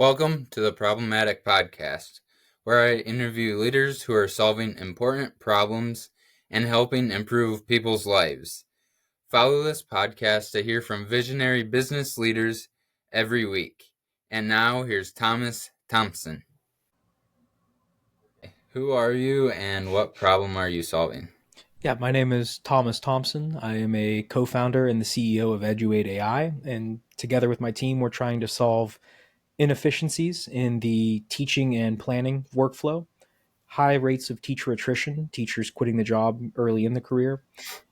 Welcome to the Problematic Podcast, where I interview leaders who are solving important problems and helping improve people's lives. Follow this podcast to hear from visionary business leaders every week. And now here's Thompson. Who are you and what problem are you solving? Yeah, my name is Thompson. I am a co-founder and the CEO of Eduaide.ai, and together with my team, we're trying to solve inefficiencies in the teaching and planning workflow, high rates of teacher attrition, teachers quitting the job early in the career,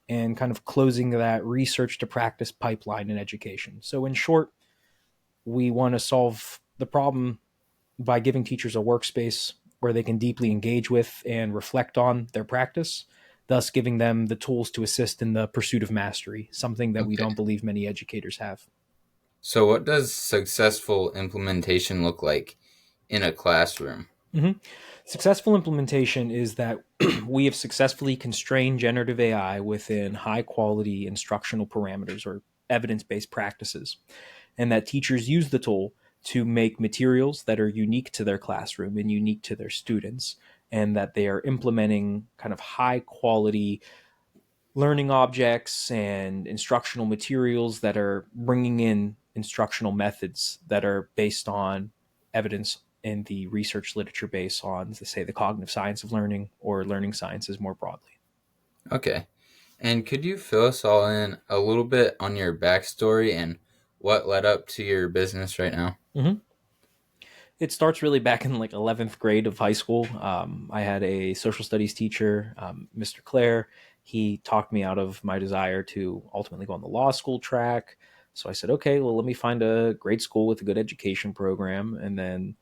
and kind of closing that research to practice pipeline in education. So in short, we want to solve the problem by giving teachers a workspace where they can deeply engage with and reflect on their practice, thus giving them the tools to assist in the pursuit of mastery, something that we Okay. don't believe many educators have. So what does successful implementation look like in a classroom? Mm-hmm. Successful implementation is that we have successfully constrained generative AI within high quality instructional parameters or evidence based practices, and that teachers use the tool to make materials that are unique to their classroom and unique to their students, and that they are implementing kind of high quality learning objects and instructional materials that are bringing in instructional methods that are based on evidence in the research literature base on, say, the cognitive science of learning or learning sciences more broadly. Okay. And could you fill us all in a little bit on your backstory and what led up to your business right now? Mm-hmm. It starts really back in like 11th grade of high school. I had a social studies teacher, Mr. Clare. He talked me out of my desire to ultimately go on the law school track. So I said, okay, well, let me find a great school with a good education program, and then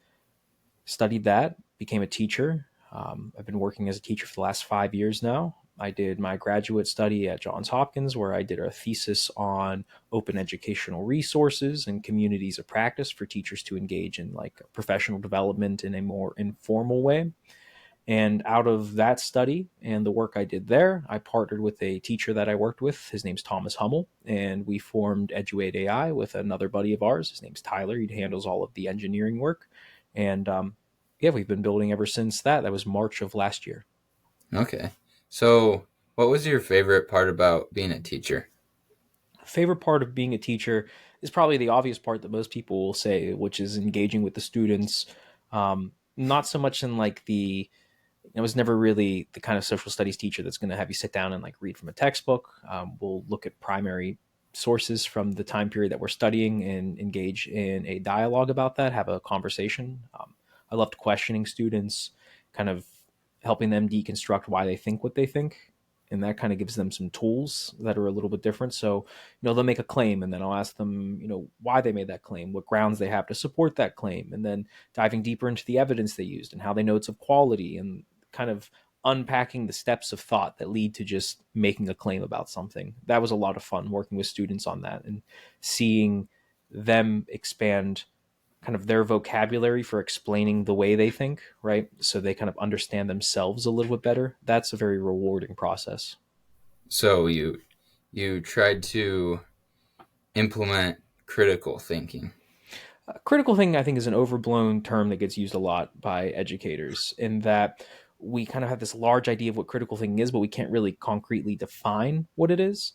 studied that, became a teacher. I've been working as a teacher for the last 5 years now. I did my graduate study at Johns Hopkins, where I did a thesis on open educational resources and communities of practice for teachers to engage in like professional development in a more informal way. And out of that study and the work I did there, I partnered with a teacher that I worked with. His name's Thomas Hummel, and we formed Eduaide.ai with another buddy of ours. His name's Tyler. He handles all of the engineering work. And yeah, we've been building ever since that. That was March of last year. Okay. So, what was your favorite part about being a teacher? Favorite part of being a teacher is probably the obvious part that most people will say, which is engaging with the students. Not so much in like I was never really the kind of social studies teacher that's going to have you sit down and like read from a textbook. We'll look at primary sources from the time period that we're studying and engage in a dialogue about that, have a conversation. I loved questioning students, kind of helping them deconstruct why they think what they think. And that kind of gives them some tools that are a little bit different. So, they'll make a claim and then I'll ask them, why they made that claim, what grounds they have to support that claim, and then diving deeper into the evidence they used and how they know it's of quality, and kind of unpacking the steps of thought that lead to just making a claim about something. That was a lot of fun working with students on that and seeing them expand kind of their vocabulary for explaining the way they think, right? So they kind of understand themselves a little bit better. That's a very rewarding process. So, you tried to implement critical thinking. Critical thinking, I think, is an overblown term that gets used a lot by educators, in that we kind of have this large idea of what critical thinking is, but we can't really concretely define what it is.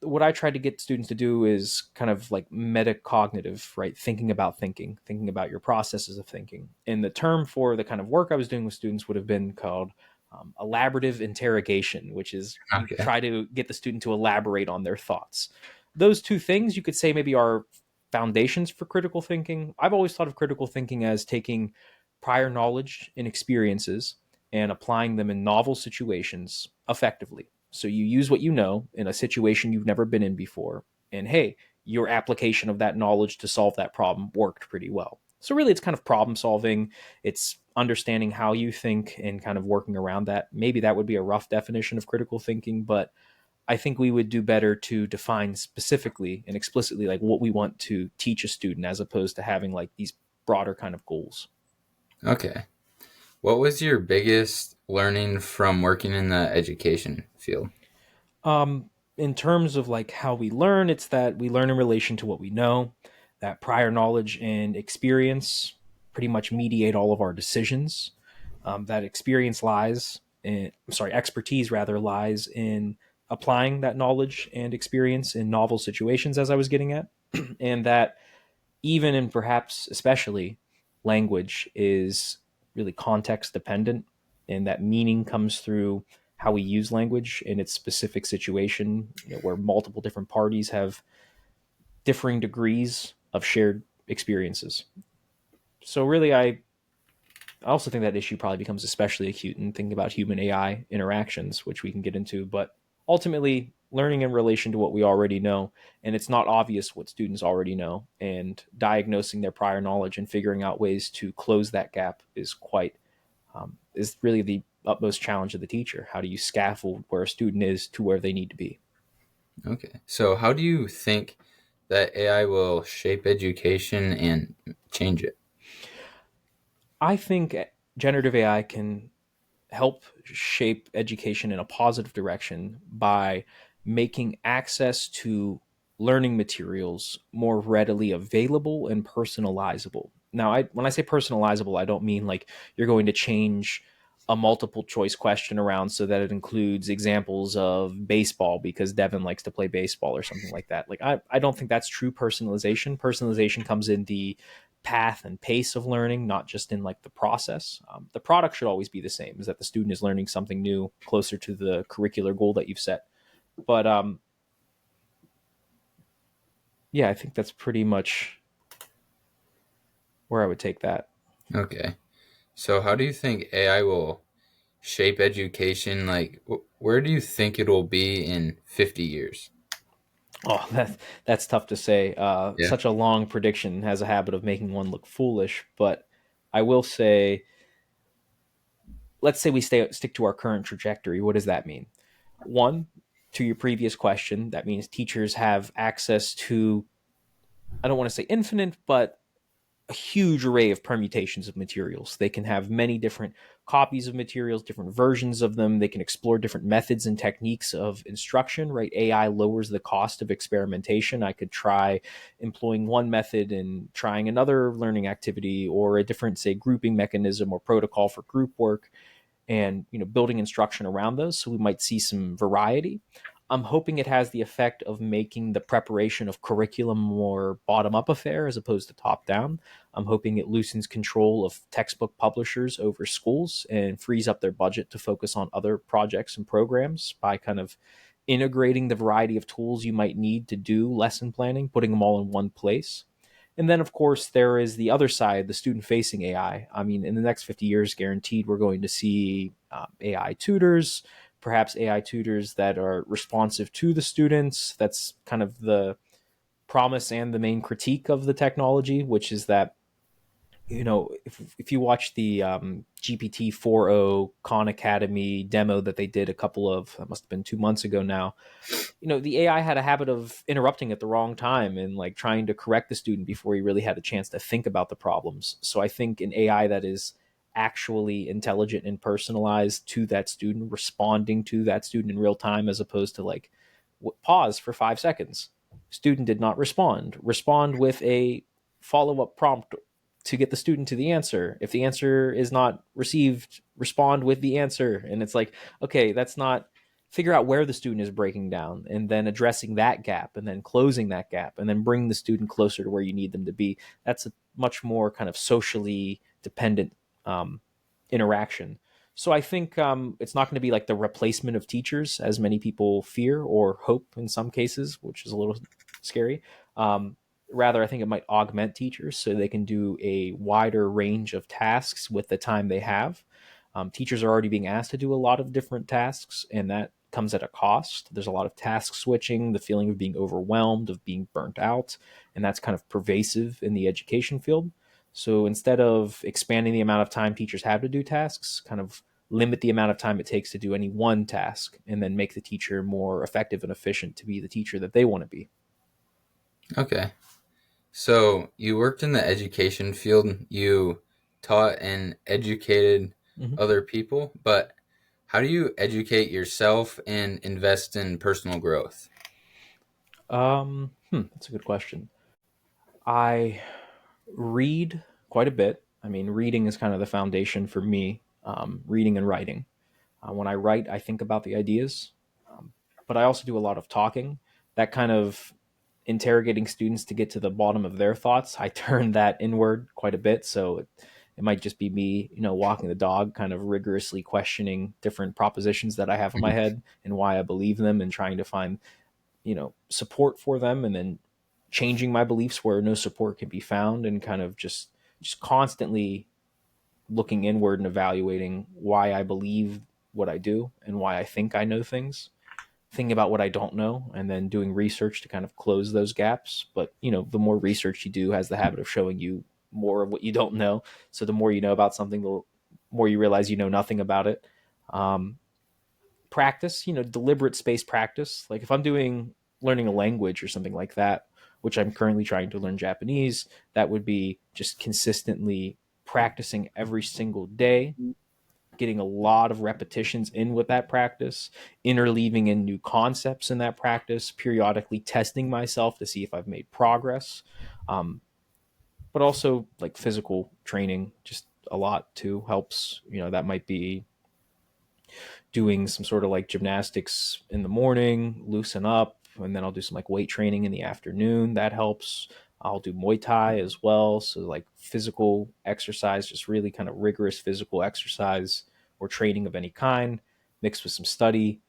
What I try to get students to do is kind of like metacognitive, right? Thinking about your processes of thinking. And the term for the kind of work I was doing with students would have been called elaborative interrogation, which is you Okay. try to get the student to elaborate on their thoughts. Those two things you could say maybe are foundations for critical thinking. I've always thought of critical thinking as taking prior knowledge and experiences and applying them in novel situations effectively. So you use what you know in a situation you've never been in before, and hey, your application of that knowledge to solve that problem worked pretty well. So really, it's kind of problem solving. It's understanding how you think and kind of working around that. Maybe that would be a rough definition of critical thinking, but I think we would do better to define specifically and explicitly like what we want to teach a student, as opposed to having like these broader kind of goals. Okay. What was your biggest learning from working in the education field? In terms of like how we learn, it's that we learn in relation to what we know. that prior knowledge and experience pretty much mediate all of our decisions. That experience lies in, I'm sorry, expertise rather lies in applying that knowledge and experience in novel situations, as I was getting at, and that even and perhaps especially language is really context dependent, and that meaning comes through how we use language in its specific situation, where multiple different parties have differing degrees of shared experiences. So really, I also think that issue probably becomes especially acute in thinking about human AI interactions, which we can get into. But ultimately, learning in relation to what we already know, and it's not obvious what students already know, and diagnosing their prior knowledge and figuring out ways to close that gap is really the utmost challenge of the teacher. How do you scaffold where a student is to where they need to be? Okay. So how do you think that AI will shape education and change it? I think generative AI can help shape education in a positive direction by making access to learning materials more readily available and personalizable. Now, when I say personalizable, I don't mean like you're going to change a multiple choice question around so that it includes examples of baseball because Devin likes to play baseball or something like that. Like, I don't think that's true personalization. Personalization comes in the path and pace of learning, not just in like the process. The product should always be the same, is that the student is learning something new closer to the curricular goal that you've set. But yeah, I think that's pretty much where I would take that. Okay. So how do you think AI will shape education? Like, where do you think it will be in 50 years? Oh, that's tough to say. Yeah. Such a long prediction has a habit of making one look foolish. But I will say, let's say we stick to our current trajectory. What does that mean? One, to your previous question, that means teachers have access to, I don't want to say infinite, but a huge array of permutations of materials. They can have many different copies of materials, different versions of them. They can explore different methods and techniques of instruction, right? AI lowers the cost of experimentation. I could try employing one method and trying another learning activity, or a different, say, grouping mechanism or protocol for group work, and building instruction around those, so we might see some variety. I'm hoping it has the effect of making the preparation of curriculum more bottom up affair as opposed to top down. I'm hoping it loosens control of textbook publishers over schools and frees up their budget to focus on other projects and programs by kind of integrating the variety of tools you might need to do lesson planning, putting them all in one place. And then, of course, there is the other side, the student facing AI. I mean, in the next 50 years, guaranteed, we're going to see AI tutors, perhaps AI tutors that are responsive to the students. That's kind of the promise and the main critique of the technology, which is that, if you watch the GPT 4.0 Khan Academy demo that they did that must have been 2 months ago now, the AI had a habit of interrupting at the wrong time and like trying to correct the student before he really had a chance to think about the problems. So I think an AI that is actually intelligent and personalized to that student, responding to that student in real time, as opposed to like pause for 5 seconds. Student did not respond. Respond with a follow up prompt to get the student to the answer. If the answer is not received, respond with the answer. And it's like, okay, that's not, figure out where the student is breaking down and then addressing that gap and then closing that gap and then bring the student closer to where you need them to be. That's a much more kind of socially dependent interaction. So I think it's not going to be like the replacement of teachers, as many people fear or hope in some cases, which is a little scary. Rather, I think it might augment teachers so they can do a wider range of tasks with the time they have. Teachers are already being asked to do a lot of different tasks, and that comes at a cost. There's a lot of task switching, the feeling of being overwhelmed, of being burnt out, and that's kind of pervasive in the education field. So instead of expanding the amount of time teachers have to do tasks, kind of limit the amount of time it takes to do any one task, and then make the teacher more effective and efficient to be the teacher that they want to be. Okay. So you worked in the education field. You taught and educated Mm-hmm. other people, but how do you educate yourself and invest in personal growth? That's a good question. I read quite a bit. I mean, reading is kind of the foundation for me, reading and writing. When I write, I think about the ideas, um, but I also do a lot of talking. That kind of interrogating students to get to the bottom of their thoughts, I turn that inward quite a bit. So it might just be me, walking the dog, kind of rigorously questioning different propositions that I have in my head and why I believe them and trying to find, support for them, and then changing my beliefs where no support can be found, and kind of just constantly looking inward and evaluating why I believe what I do and why I think I know things, thinking about what I don't know, and then doing research to kind of close those gaps. But, the more research you do has the habit of showing you more of what you don't know. So the more you know about something, the more you realize you know nothing about it. Um, Practice, deliberate space practice. Like if I'm doing learning a language or something like that, which I'm currently trying to learn Japanese, that would be just consistently practicing every single day, getting a lot of repetitions in with that practice, interleaving in new concepts in that practice, periodically testing myself to see if I've made progress. Um, but also like physical training, just a lot too helps. That might be doing some sort of like gymnastics in the morning, loosen up, and then I'll do some like weight training in the afternoon. That helps. I'll do Muay Thai as well. So, like physical exercise, just really kind of rigorous physical exercise or training of any kind, mixed with some study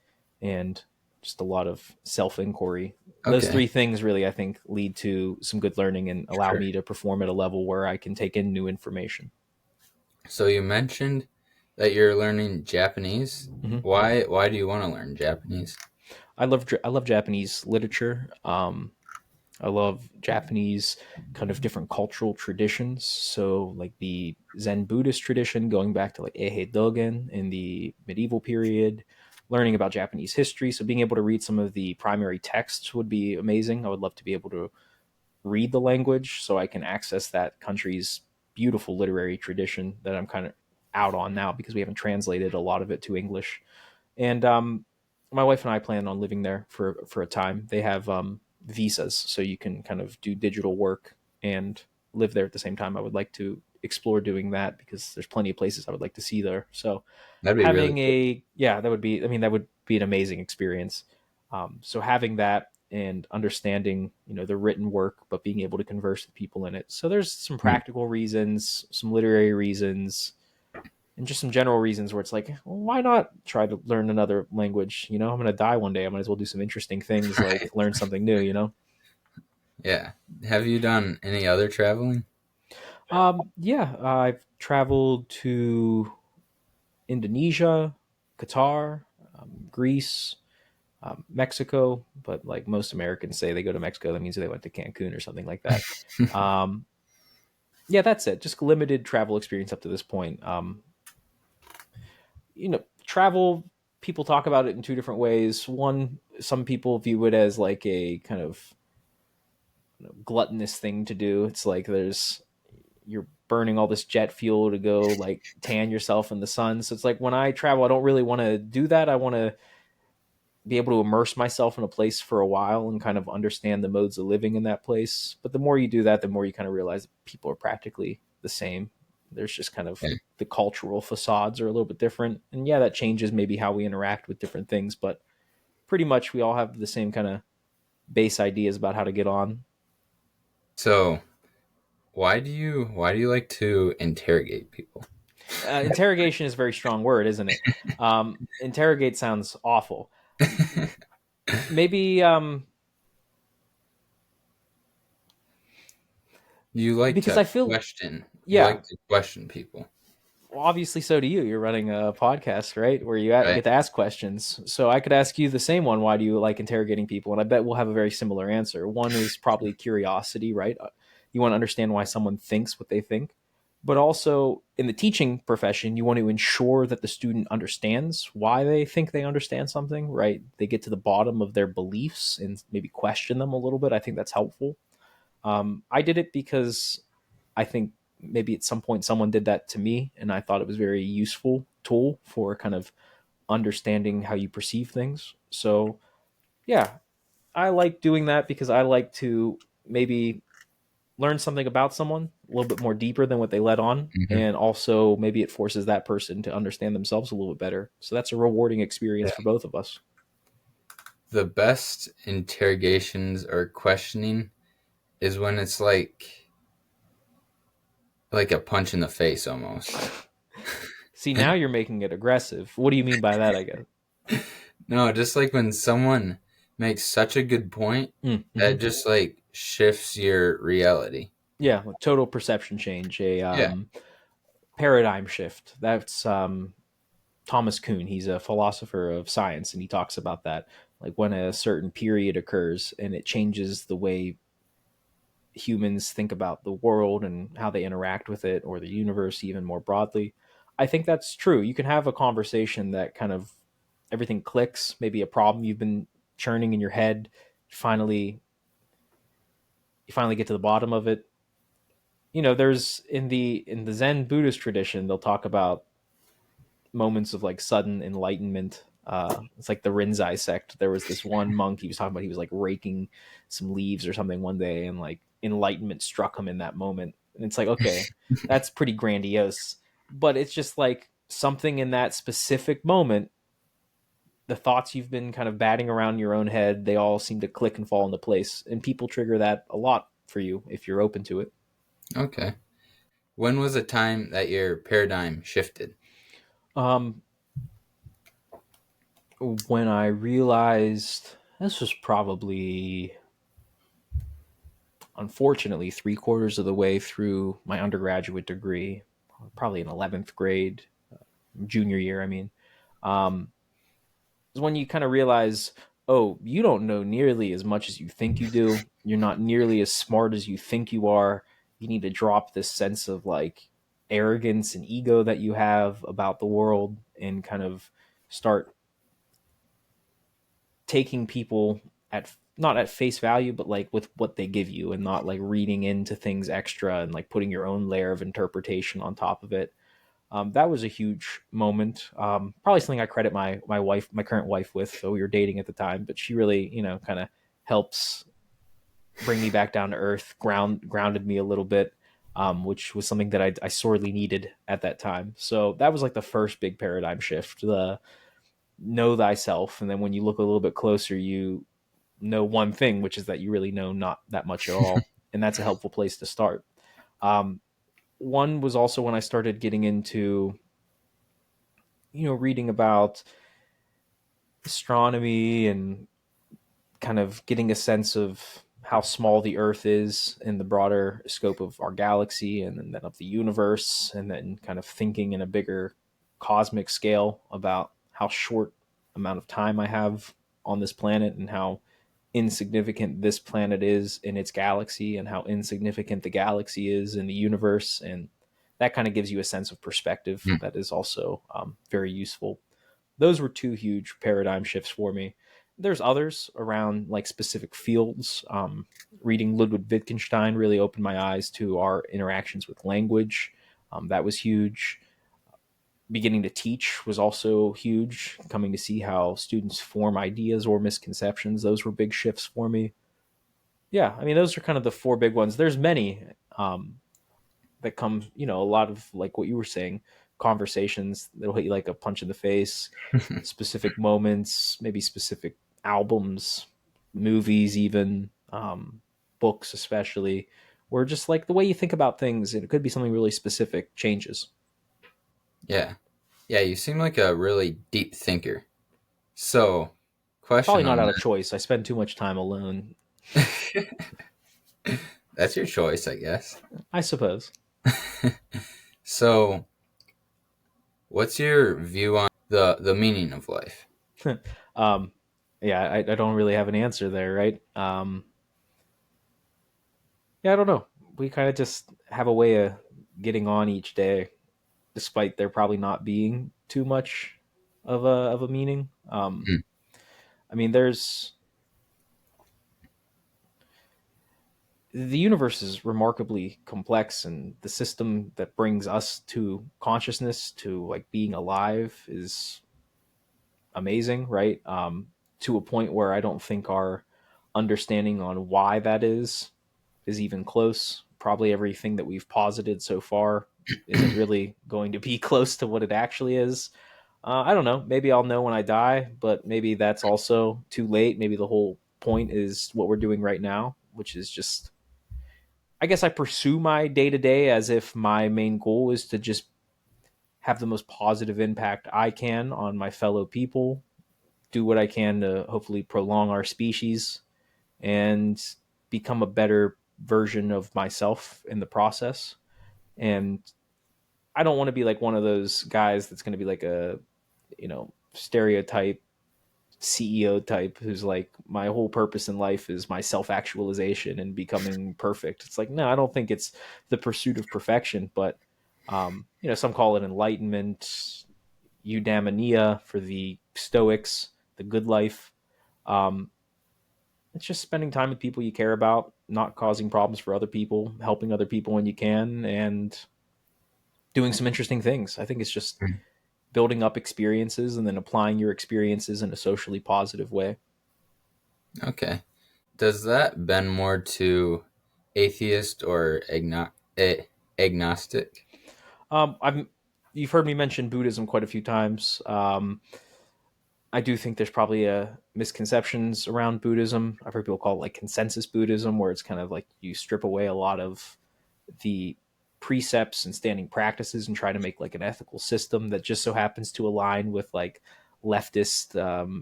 and just a lot of self inquiry. Those Okay, three things really, I think, lead to some good learning and allow sure. me to perform at a level where I can take in new information. So you mentioned that you're learning Japanese. Mm-hmm. Why do you want to learn Japanese? I love Japanese literature. I love Japanese kind of different cultural traditions. So, like the Zen Buddhist tradition, going back to like Eihei Dogen in the medieval period, learning about Japanese history. So, being able to read some of the primary texts would be amazing. I would love to be able to read the language so I can access that country's beautiful literary tradition that I'm kind of out on now because we haven't translated a lot of it to English. And my wife and I plan on living there for a time. They have visas, so you can kind of do digital work and live there at the same time. I would like to explore doing that because there's plenty of places I would like to see there. So That'd be really having cool. that would be, I mean, that would be an amazing experience. So having that and understanding, the written work, but being able to converse with people in it. So there's some Hmm. practical reasons, some literary reasons, and just some general reasons where it's like, well, why not try to learn another language? I'm going to die one day. I might as well do some interesting things like Right. learn something new. Yeah. Have you done any other traveling? Yeah, I've traveled to Indonesia, Qatar, Greece, Mexico, but like most Americans say they go to Mexico, that means they went to Cancun or something like that. Um, yeah, that's it. Just limited travel experience up to this point. Travel, people talk about it in two different ways. One, some people view it as like a kind of gluttonous thing to do. It's like you're burning all this jet fuel to go like tan yourself in the sun. So it's like when I travel, I don't really want to do that. I want to be able to immerse myself in a place for a while and kind of understand the modes of living in that place. But the more you do that, the more you kind of realize that people are practically the same. There's just kind of Yeah. the cultural facades are a little bit different. And yeah, that changes maybe how we interact with different things, but pretty much we all have the same kind of base ideas about how to get on. So why do you like to interrogate people? Interrogation is a very strong word, isn't it? Interrogate sounds awful. Maybe You like because to I feel, question. You yeah, like to question people, well, obviously so do you. You're running a podcast, right, where you right? get to ask questions. So I could ask you the same one. Why do you like interrogating people? And I bet we'll have a very similar answer. One is probably curiosity, right? You want to understand why someone thinks what they think. But also in the teaching profession, you want to ensure that the student understands why they think they understand something, right? They get to the bottom of their beliefs and maybe question them a little bit. I think that's helpful. I did it because I think maybe at some point someone did that to me, and I thought it was a very useful tool for kind of understanding how you perceive things. So yeah, I like doing that because I like to maybe learn something about someone a little bit more deeper than what they let on. Hmm. And also maybe it forces that person to understand themselves a little bit better. So that's a rewarding experience Yeah. for both of us. The best interrogations or questioning is when it's like a punch in the face almost. See, now you're making it aggressive. What do you mean by that, I guess? No, just like when someone makes such a good point Mm-hmm. that just like shifts your reality. Yeah, like total perception change, a Yeah. paradigm shift. That's Thomas Kuhn. He's a philosopher of science, and he talks about that. Like when a certain period occurs and it changes the way humans think about the world and how they interact with it or the universe even more broadly. I think that's true. You can have a conversation that kind of everything clicks, maybe a problem you've been churning in your head, finally you finally get to the bottom of it. You know, there's in the Zen Buddhist tradition, they'll talk about moments of like sudden enlightenment. It's like the Rinzai sect. There was this one monk he was talking about. He was like raking some leaves or something one day, and like enlightenment struck him in that moment. And it's like, okay, that's pretty grandiose, but it's just like something in that specific moment. The thoughts you've been kind of batting around in your own head, they all seem to click and fall into place, and people trigger that a lot for you if you're open to it. Okay. When was a time that your paradigm shifted? Um, when I realized this was probably unfortunately 3/4 of the way through my undergraduate degree, probably in 11th grade, junior year, I mean, um, is when you kind of realize, oh, you don't know nearly as much as you think you do. You're not nearly as smart as you think you are. You need to drop this sense of like arrogance and ego that you have about the world and kind of start taking people at not at face value, but like with what they give you and not like reading into things extra and like putting your own layer of interpretation on top of it. That was a huge moment. Probably something I credit my wife, my current wife, with. So we were dating at the time, but she really, kind of helps bring me back down to earth, grounded me a little bit, which was something that I sorely needed at that time. So that was like the first big paradigm shift. The know thyself, and then when you look a little bit closer, you know one thing, which is that you really know not that much at all, and that's a helpful place to start. Um, One was also when I started getting into reading about astronomy and kind of getting a sense of how small the Earth is in the broader scope of our galaxy and then of the universe, and then kind of thinking in a bigger cosmic scale about how short amount of time I have on this planet and how insignificant this planet is in its galaxy and how insignificant the galaxy is in the universe. And that kind of gives you a sense of perspective Hmm. that is also very useful. Those were two huge paradigm shifts for me. There's others around like specific fields. Reading Ludwig Wittgenstein really opened my eyes to our interactions with language. That was huge. Beginning to teach was also huge. Coming to see how students form ideas or misconceptions, those were big shifts for me. Yeah, I mean, those are kind of the four big ones. There's many that come, a lot of like what you were saying, conversations that'll hit you like a punch in the face, specific moments, maybe specific albums, movies, even books, especially, where just like the way you think about things, and it could be something really specific, changes. Yeah. Yeah, you seem like a really deep thinker. So, Probably question not on out of choice. I spend too much time alone, that. That's your choice, I guess. I suppose. So, what's your view on the meaning of life? um, yeah, I don't really have an answer there, right? Yeah, I don't know. We kind of just have a way of getting on each day, despite there probably not being too much of a meaning. Hmm. I mean, the universe is remarkably complex, and the system that brings us to consciousness, to like being alive, is amazing, right? To a point where I don't think our understanding on why that is even close. probably everything that we've posited so far isn't really going to be close to what it actually is. I don't know. Maybe I'll know when I die, but maybe that's also too late. Maybe the whole point is what we're doing right now, which is just, I guess I pursue my day to day as if my main goal is to just have the most positive impact I can on my fellow people, do what I can to hopefully prolong our species and become a better version of myself in the process. And I don't want to be like one of those guys that's going to be like a, stereotype CEO type who's like, my whole purpose in life is my self actualization and becoming perfect. It's like, no, I don't think it's the pursuit of perfection, but, some call it enlightenment, eudaimonia for the Stoics, the good life. Um, it's just spending time with people you care about, not causing problems for other people, helping other people when you can, and doing some interesting things. I think it's just building up experiences and then applying your experiences in a socially positive way. Okay. Does that bend more to atheist or agnostic? I've You've heard me mention Buddhism quite a few times. I do think there's probably misconceptions around Buddhism. I've heard people call it like consensus Buddhism, where it's kind of like you strip away a lot of the precepts and standing practices and try to make like an ethical system that just so happens to align with like leftist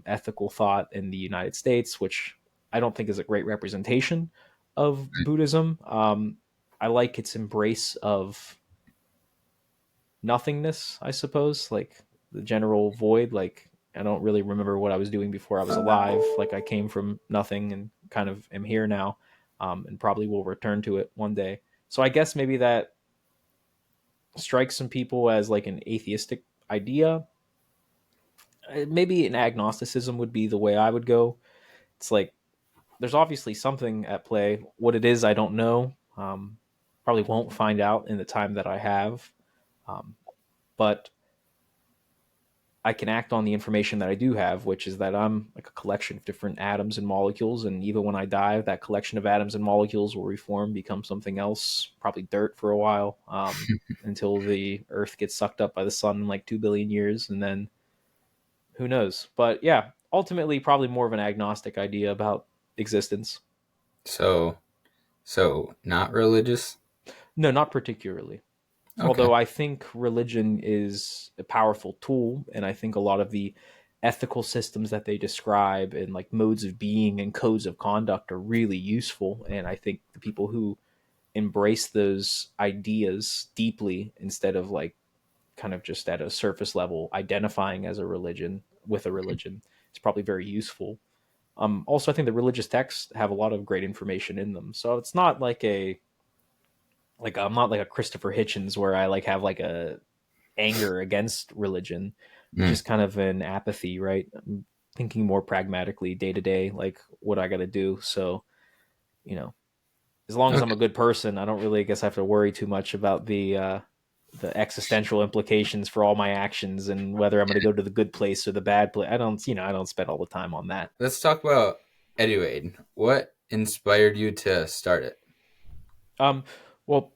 ethical thought in the United States, which I don't think is a great representation of Buddhism. I like its embrace of nothingness, I suppose, like the general void. Like, I don't really remember what I was doing before I was alive. Like, I came from nothing and kind of am here now, and probably will return to it one day. So I guess maybe that strikes some people as like an atheistic idea. Maybe an agnosticism would be the way I would go. It's like there's obviously something at play. What it is, I don't know. Probably won't find out in the time that I have. But I can act on the information that I do have, which is that I'm like a collection of different atoms and molecules. And even when I die, that collection of atoms and molecules will reform, become something else, probably dirt for a while, until the Earth gets sucked up by the sun in like 2 billion years. And then who knows? But yeah, ultimately, probably more of an agnostic idea about existence. So, not religious? No, not particularly. Okay. Although I think religion is a powerful tool, and I think a lot of the ethical systems that they describe and like modes of being and codes of conduct are really useful. And I think the people who embrace those ideas deeply instead of like kind of just at a surface level identifying as a religion with a religion is probably very useful. Also, I think the religious texts have a lot of great information in them, so it's not like a like I'm not like a Christopher Hitchens where I like have like a anger against religion. It's Mm. just kind of an apathy, right? I'm thinking more pragmatically day to day, like what I got to do. So, you know, as long as I'm Okay. a good person, I don't really, I guess, have to worry too much about the existential implications for all my actions and whether I'm going to go to the good place or the bad place. I don't spend all the time on that. Let's talk about Eduaide. What inspired you to start it? Um, well,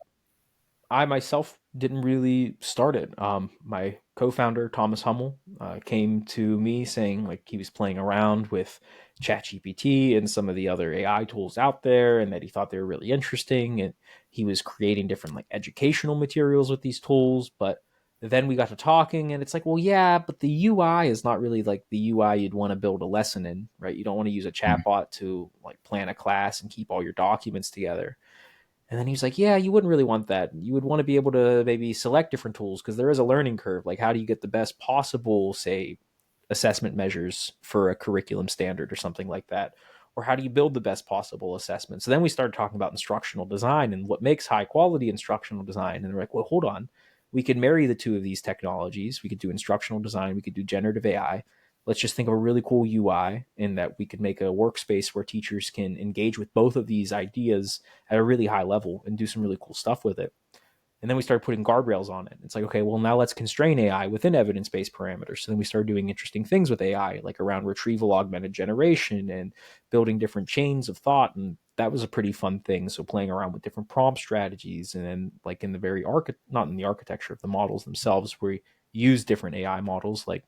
I myself didn't really start it. My co-founder Thomas Hummel came to me saying like he was playing around with ChatGPT and some of the other AI tools out there, and that he thought they were really interesting, and he was creating different like educational materials with these tools. But then we got to talking, and it's like, well, yeah, but the UI is not really like the UI you'd want to build a lesson in, right? You don't want to use a Mm. chatbot to like plan a class and keep all your documents together. And then he's like, yeah, you wouldn't really want that. You would want to be able to maybe select different tools because there is a learning curve. Like, how do you get the best possible, say, assessment measures for a curriculum standard or something like that? Or how do you build the best possible assessment? So then we started talking about instructional design and what makes high quality instructional design. And we're like, well, hold on. We could marry the two of these technologies. We could do instructional design, we could do generative AI. Let's just think of a really cool UI in that we could make a workspace where teachers can engage with both of these ideas at a really high level and do some really cool stuff with it. And then we started putting guardrails on it. It's like, okay, well, now let's constrain AI within evidence-based parameters. So then we started doing interesting things with AI, like around retrieval augmented generation and building different chains of thought. And that was a pretty fun thing. So playing around with different prompt strategies, and then like in the very not in the architecture of the models themselves, we use different AI models like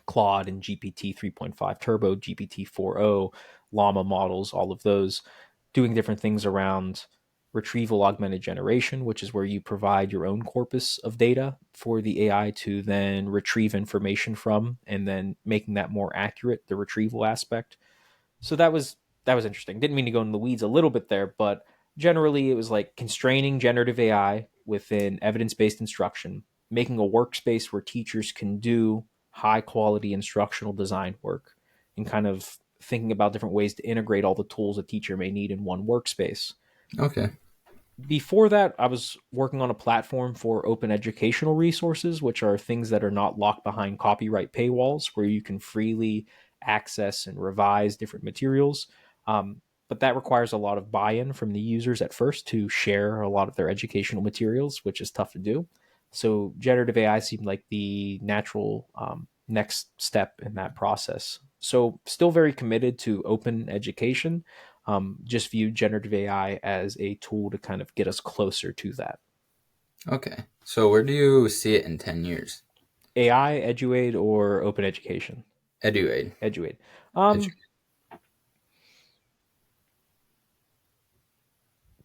Claude and GPT 3.5 Turbo, GPT 4.0, Llama models, all of those, doing different things around retrieval augmented generation, which is where you provide your own corpus of data for the AI to then retrieve information from, and then making that more accurate, the retrieval aspect. So that was interesting. Didn't mean to go in the weeds a little bit there, but generally it was like constraining generative AI within evidence-based instruction, making a workspace where teachers can do high quality instructional design work, and kind of thinking about different ways to integrate all the tools a teacher may need in one workspace. Okay. Before that, I was working on a platform for open educational resources, which are things that are not locked behind copyright paywalls, where you can freely access and revise different materials. Um, but that requires a lot of buy in from the users at first to share a lot of their educational materials, which is tough to do. So, generative AI seemed like the natural next step in that process. So, still very committed to open education, just view generative AI as a tool to kind of get us closer to that. Okay. So where do you see it in 10 years? AI, Eduaide, or open education? Eduaide. Eduaide. Edu-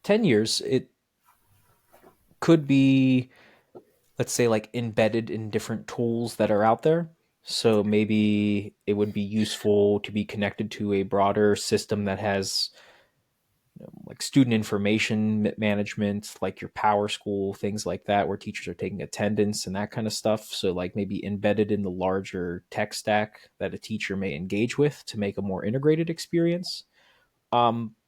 10 years, it could be, let's say, like embedded in different tools that are out there. So maybe it would be useful to be connected to a broader system that has like student information management, like your Power School, things like that, where teachers are taking attendance and that kind of stuff. So, like maybe embedded in the larger tech stack that a teacher may engage with to make a more integrated experience.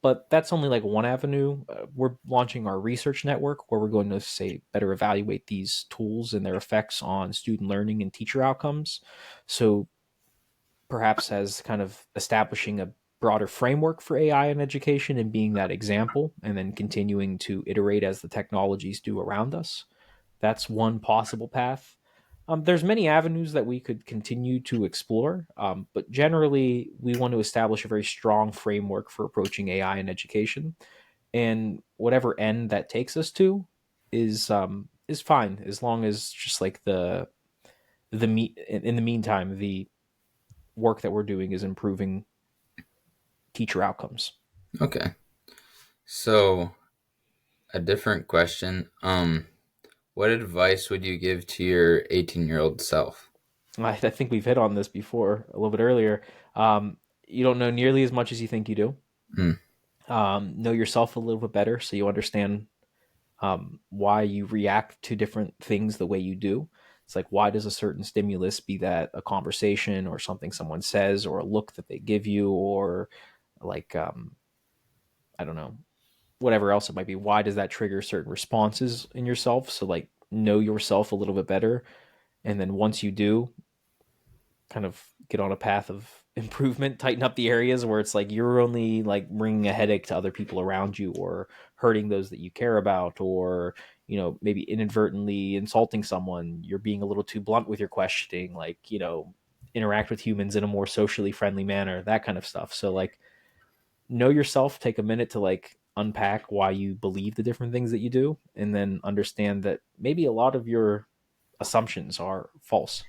But that's only like one avenue. We're launching our research network where we're going to say better evaluate these tools and their effects on student learning and teacher outcomes. So perhaps as kind of establishing a broader framework for AI in education and being that example, and then continuing to iterate as the technologies do around us. That's one possible path. There's many avenues that we could continue to explore, but generally, we want to establish a very strong framework for approaching AI in education, and whatever end that takes us to is fine as long as just like the meet in the meantime the work that we're doing is improving teacher outcomes. Okay. So a different question. What advice would you give to your 18-year-old self? I think we've hit on this before a little bit earlier. You don't know nearly as much as you think you do. Hmm. Know yourself a little bit better so you understand why you react to different things the way you do. It's like, why does a certain stimulus, be that a conversation or something someone says or a look that they give you, or like, I don't know, whatever else it might be, why does that trigger certain responses in yourself? So, like, know yourself a little bit better. And then once you do, kind of get on a path of improvement, tighten up the areas where it's like you're only like bringing a headache to other people around you, or hurting those that you care about, or maybe inadvertently insulting someone. You're being a little too blunt with your questioning, like, interact with humans in a more socially friendly manner, that kind of stuff. So, like, know yourself, take a minute to like unpack why you believe the different things that you do, and then understand that maybe a lot of your assumptions are false.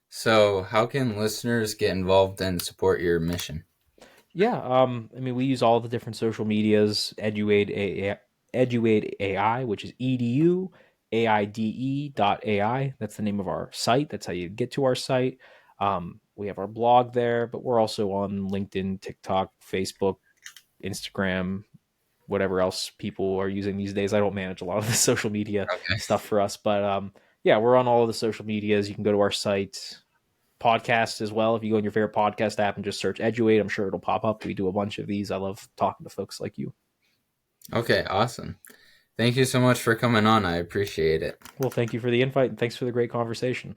So how can listeners get involved and support your mission? Yeah, I mean, we use all the different social medias. Eduaide AI, which is EduAide.ai. That's the name of our site. That's how you get to our site. We have our blog there, but we're also on LinkedIn, TikTok, Facebook, Instagram, whatever else people are using these days. I don't manage a lot of the social media Okay. stuff for us, but yeah, we're on all of the social medias. You can go to our site, podcast as well. If you go in your favorite podcast app and just search Eduate, I'm sure it'll pop up. We do a bunch of these. I love talking to folks like you. Okay, awesome. Thank you so much for coming on. I appreciate it. Well, thank you for the invite and thanks for the great conversation.